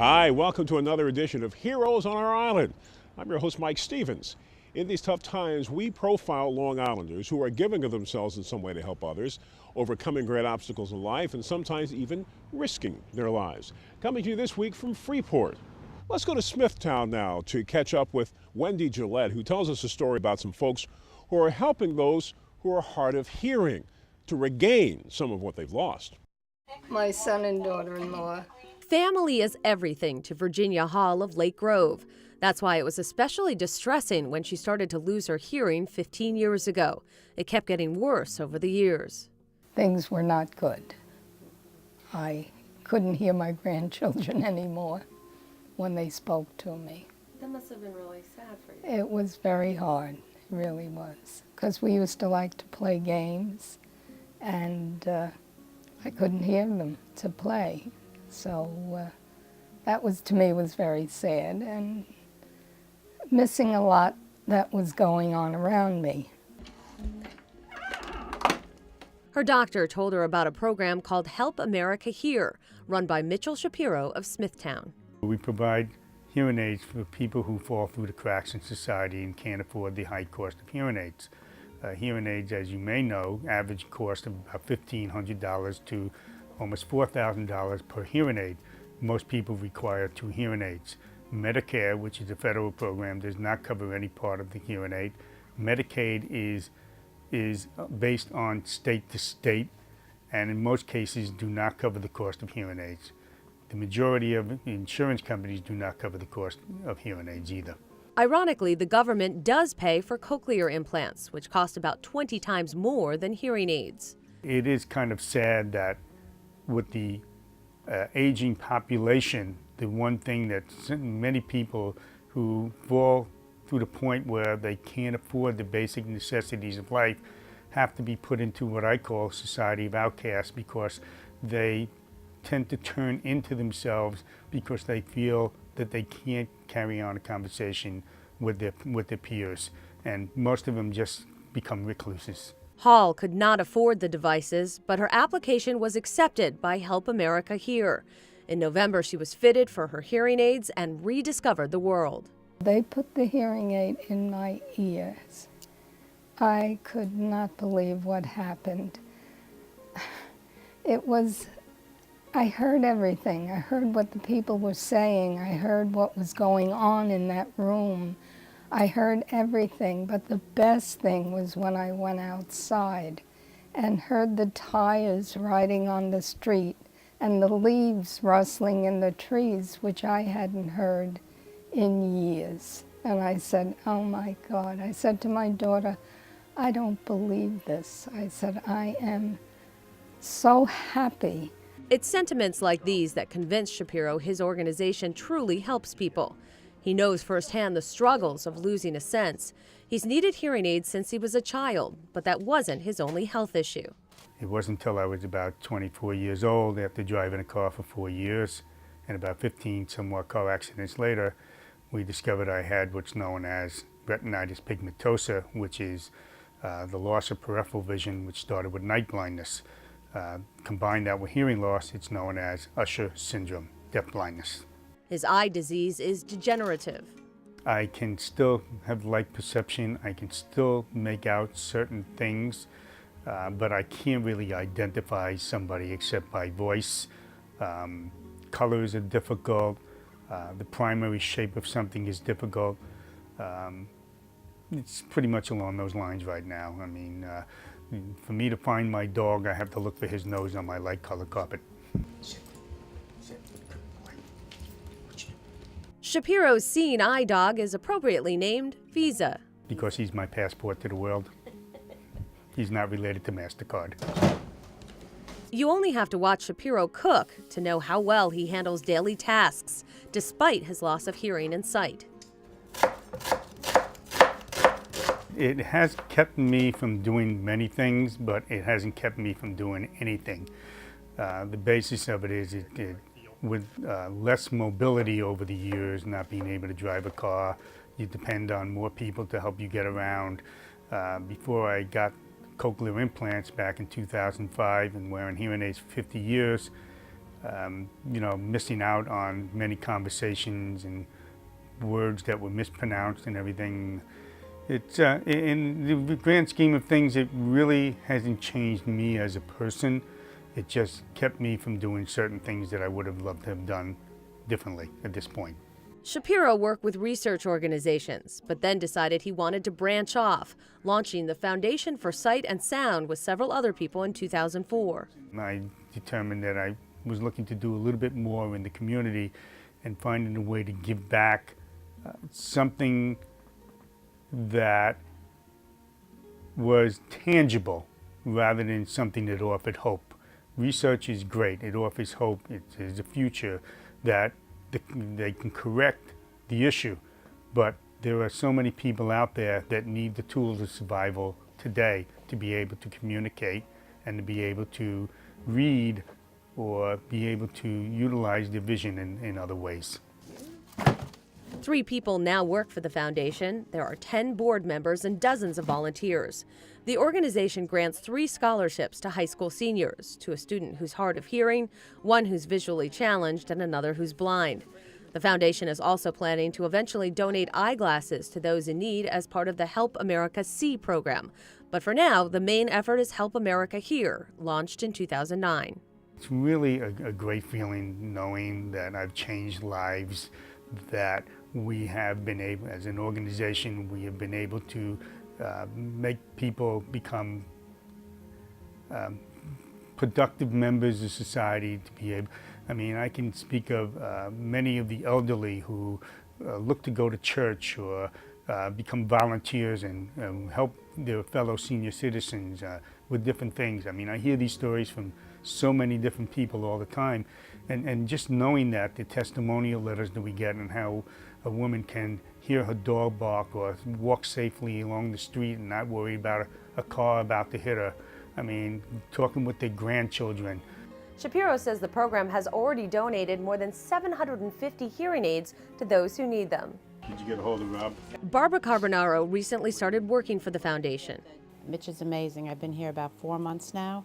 Hi, welcome to another edition of Heroes on Our Island. I'm your host, Mike Stevens. In these tough times, we profile Long Islanders who are giving of themselves in some way to help others, overcoming great obstacles in life, and sometimes even risking their lives. Coming to you this week from Freeport. Let's go to Smithtown now to catch up with Wendy Gillette, who tells us a story about some folks who are helping those who are hard of hearing to regain some of what they've lost. My son and daughter-in-law. Family is everything to Virginia Hall of Lake Grove. That's why it was especially distressing when she started to lose her hearing 15 years ago. It kept getting worse over the years. Things were not good. I couldn't hear my grandchildren anymore when they spoke to me. That must have been really sad for you. It was very hard, it really was, because we used to like to play games, and I couldn't hear them to play. So that was, to me, was very sad, and missing a lot that was going on around me. Her doctor told her about a program called Help America Hear, run by Mitch Shapiro of Smithtown. We provide hearing aids for people who fall through the cracks in society and can't afford the high cost of hearing aids. Hearing aids, as you may know, average cost of about $1,500 to almost $4,000 per hearing aid. Most people require 2 hearing aids. Medicare, which is a federal program, does not cover any part of the hearing aid. Medicaid is based on state to state, and in most cases do not cover the cost of hearing aids. The majority of insurance companies do not cover the cost of hearing aids either. Ironically, the government does pay for cochlear implants, which cost about 20 times more than hearing aids. It is kind of sad that with the aging population, the one thing that many people who fall to the point where they can't afford the basic necessities of life have to be put into what I call a society of outcasts, because they tend to turn into themselves because they feel that they can't carry on a conversation with their peers, and most of them just become recluses. Hall could not afford the devices, but her application was accepted by Help America Hear. In November, she was fitted for her hearing aids and rediscovered the world. They put the hearing aid in my ears. I could not believe what happened. It was, I heard everything. I heard what the people were saying. I heard what was going on in that room. I heard everything, but the best thing was when I went outside and heard the tires riding on the street and the leaves rustling in the trees, which I hadn't heard in years. And I said, oh my God. I said to my daughter, I don't believe this. I said, I am so happy. It's sentiments like these that convince Shapiro his organization truly helps people. He knows firsthand the struggles of losing a sense. He's needed hearing aids since he was a child, but that wasn't his only health issue. It wasn't until I was about 24 years old, after driving a car for 4 years, and about 15 some more car accidents later, we discovered I had what's known as retinitis pigmentosa, which is the loss of peripheral vision, which started with night blindness. Combine that with hearing loss, it's known as Usher syndrome, deaf blindness. His eye disease is degenerative. I can still have light perception, I can still make out certain things, but I can't really identify somebody except by voice. Colors are difficult, the primary shape of something is difficult. It's pretty much along those lines right now. I mean, for me to find my dog, I have to look for his nose on my light colored carpet. Shapiro's seeing eye dog is appropriately named Visa. Because he's my passport to the world. He's not related to MasterCard. You only have to watch Shapiro cook to know how well he handles daily tasks, despite his loss of hearing and sight. It has kept me from doing many things, but it hasn't kept me from doing anything. The basis of it is with less mobility over the years, not being able to drive a car, you depend on more people to help you get around. Before I got cochlear implants back in 2005 and wearing hearing aids for 50 years, you know, missing out on many conversations and words that were mispronounced and everything. It's in the grand scheme of things, it really hasn't changed me as a person. It just kept me from doing certain things that I would have loved to have done differently at this point. Shapiro worked with research organizations, but then decided he wanted to branch off, launching the Foundation for Sight and Sound with several other people in 2004. I determined that I was looking to do a little bit more in the community and finding a way to give back something that was tangible rather than something that offered hope. Research is great. It offers hope. It is a future that they can correct the issue, but there are so many people out there that need the tools of survival today to be able to communicate and to be able to read or be able to utilize their vision in other ways. 3 people now work for the foundation. There are 10 board members and dozens of volunteers. The organization grants 3 scholarships to high school seniors, to a student who's hard of hearing, one who's visually challenged, and another who's blind. The foundation is also planning to eventually donate eyeglasses to those in need as part of the Help America See program. But for now, the main effort is Help America Hear, launched in 2009. It's really a great feeling knowing that I've changed lives, that we have been able, as an organization, we have been able to make people become productive members of society, to be able, I mean, I can speak of many of the elderly who look to go to church or become volunteers and help their fellow senior citizens with different things. I mean, I hear these stories from so many different people all the time, and just knowing that, the testimonial letters that we get and how a woman can hear her dog bark or walk safely along the street and not worry about a car about to hit her. I mean, talking with their grandchildren. Shapiro says the program has already donated more than 750 hearing aids to those who need them. Did you get a hold of Rob? Barbara Carbonaro recently started working for the foundation. Mitch is amazing. I've been here about 4 months now,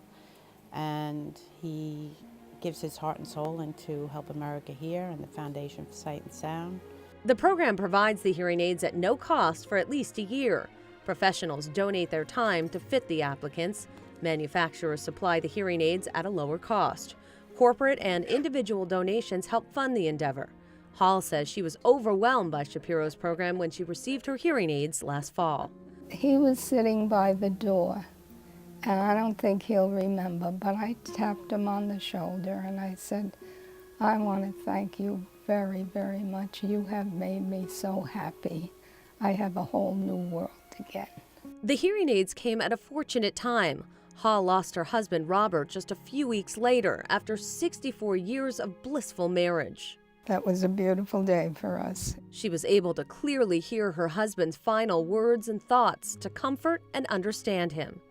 and he gives his heart and soul into Help America Hear and the Foundation for Sight and Sound. The program provides the hearing aids at no cost for at least a year. Professionals donate their time to fit the applicants. Manufacturers supply the hearing aids at a lower cost. Corporate and individual donations help fund the endeavor. Hall says she was overwhelmed by Shapiro's program when she received her hearing aids last fall. He was sitting by the door, and I don't think he'll remember, but I tapped him on the shoulder and I said, I want to thank you very, very much. You have made me so happy. I have a whole new world again. The hearing aids came at a fortunate time. Hall lost her husband, Robert, just a few weeks later after 64 years of blissful marriage. That was a beautiful day for us. She was able to clearly hear her husband's final words and thoughts to comfort and understand him.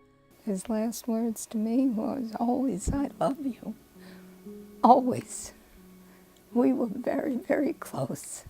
His last words to me was always, I love you. Always. We were very, very close.